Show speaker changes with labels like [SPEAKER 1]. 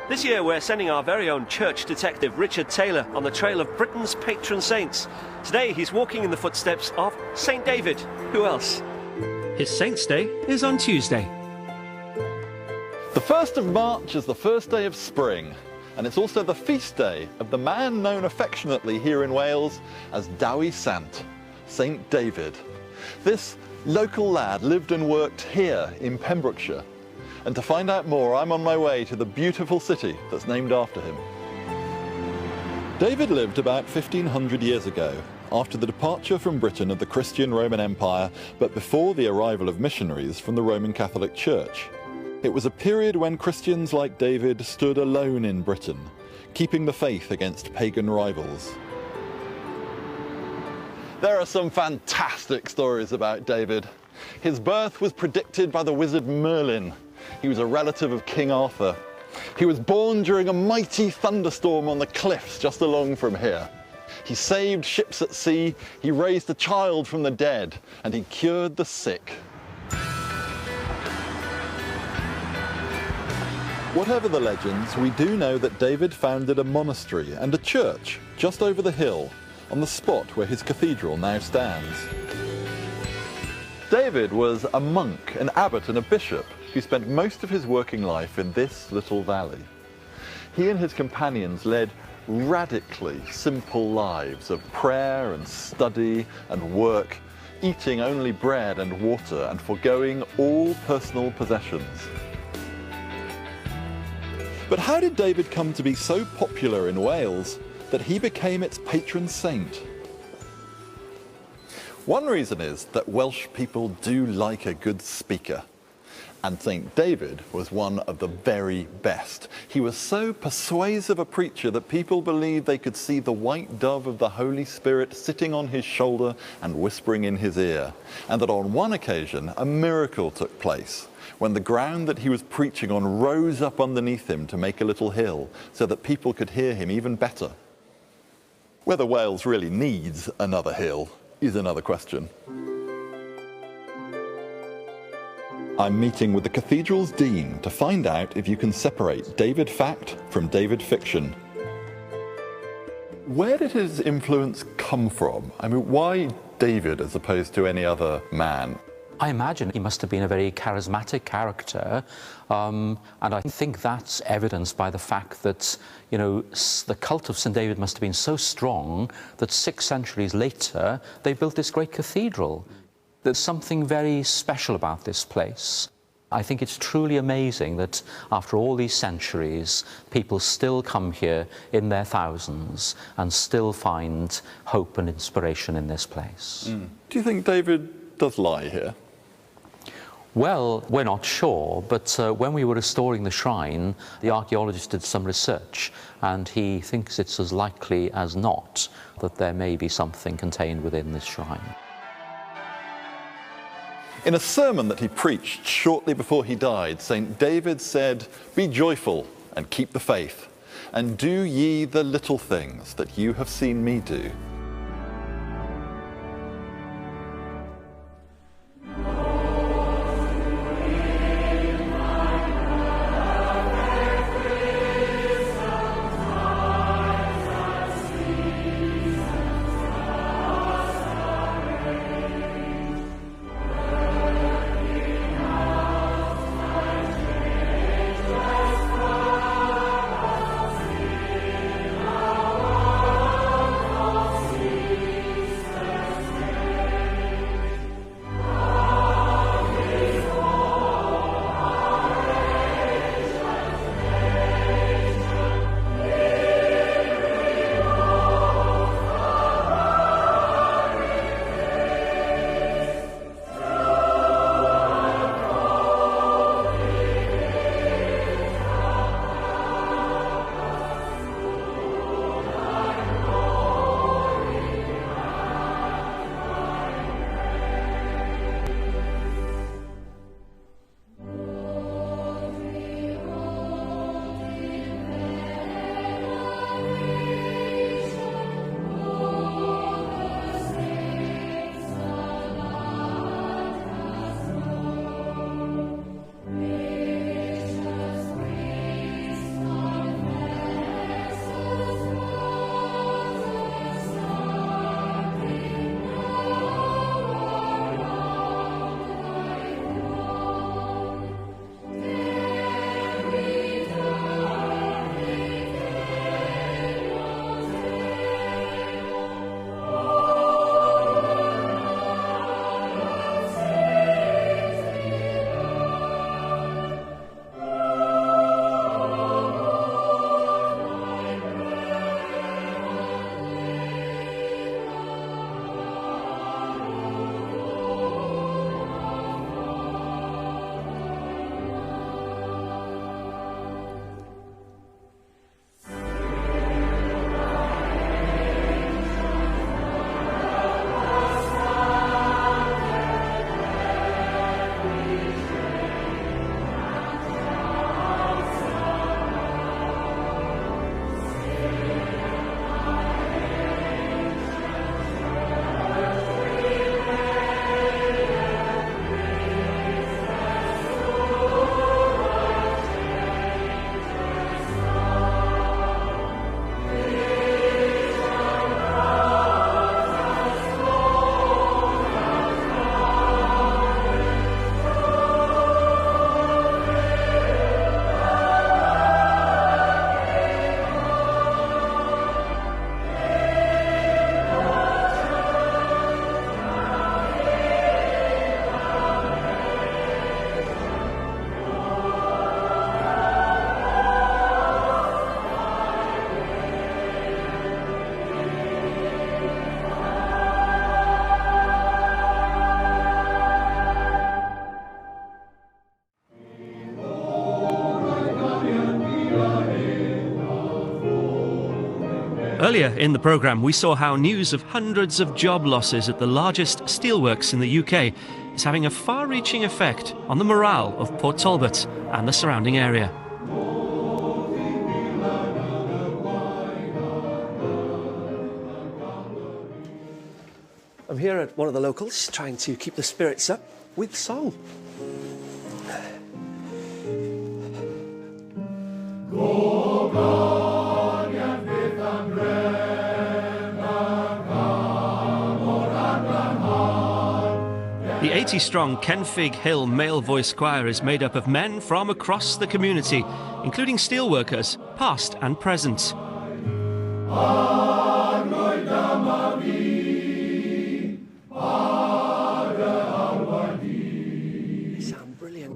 [SPEAKER 1] This year we're sending our very own church detective Richard Taylor on the trail of Britain's patron saints. Today he's walking in the footsteps of St. David. Who else? His Saints' Day is on Tuesday.
[SPEAKER 2] The 1st of March is the first day of spring, and it's also the feast day of the man known affectionately here in Wales as Dewi Sant, St. David. This local lad lived and worked here in Pembrokeshire. And to find out more, I'm on my way to the beautiful city that's named after him. David lived about 1500 years ago, after the departure from Britain of the Christian Roman Empire, but before the arrival of missionaries from the Roman Catholic Church. It was a period when Christians like David stood alone in Britain, keeping the faith against pagan rivals. There are some fantastic stories about David. His birth was predicted by the wizard Merlin. He was a relative of King Arthur. He was born during a mighty thunderstorm on the cliffs just along from here. He saved ships at sea, he raised a child from the dead, and he cured the sick. Whatever the legends, we do know that David founded a monastery and a church just over the hill, on the spot where his cathedral now stands. David was a monk, an abbot and a bishop who spent most of his working life in this little valley. He and his companions led radically simple lives of prayer and study and work, eating only bread and water and foregoing all personal possessions. But how did David come to be so popular in Wales that he became its patron saint? One reason is that Welsh people do like a good speaker. And St. David was one of the very best. He was so persuasive a preacher that people believed they could see the white dove of the Holy Spirit sitting on his shoulder and whispering in his ear. And that on one occasion, a miracle took place when the ground that he was preaching on rose up underneath him to make a little hill so that people could hear him even better. Whether Wales really needs another hill is another question. I'm meeting with the cathedral's dean to find out if you can separate David fact from David fiction. Where did his influence come from? I mean, why David as opposed to any other man?
[SPEAKER 3] I imagine he must have been a very charismatic character, and I think that's evidenced by the fact that, you know, the cult of St. David must have been so strong that 6 centuries later they built this great cathedral. There's something very special about this place. I think it's truly amazing that after all these centuries, people still come here in their thousands and still find hope and inspiration in this place.
[SPEAKER 2] Do you think David does lie here?
[SPEAKER 3] Well, we're not sure, but when we were restoring the shrine, the archaeologist did some research, and he thinks it's as likely as not that there may be something contained within this shrine.
[SPEAKER 2] In a sermon that he preached shortly before he died, St. David said, "Be joyful and keep the faith, and do ye the little things that you have seen me do."
[SPEAKER 1] Earlier in the programme, we saw how news of hundreds of job losses at the largest steelworks in the UK is having a far-reaching effect on the morale of Port Talbot and the surrounding area. I'm here at one of the locals, trying to keep the spirits up with song. The 80-strong Kenfig Hill male voice choir is made up of men from across the community, including steelworkers, past and present. They sound brilliant.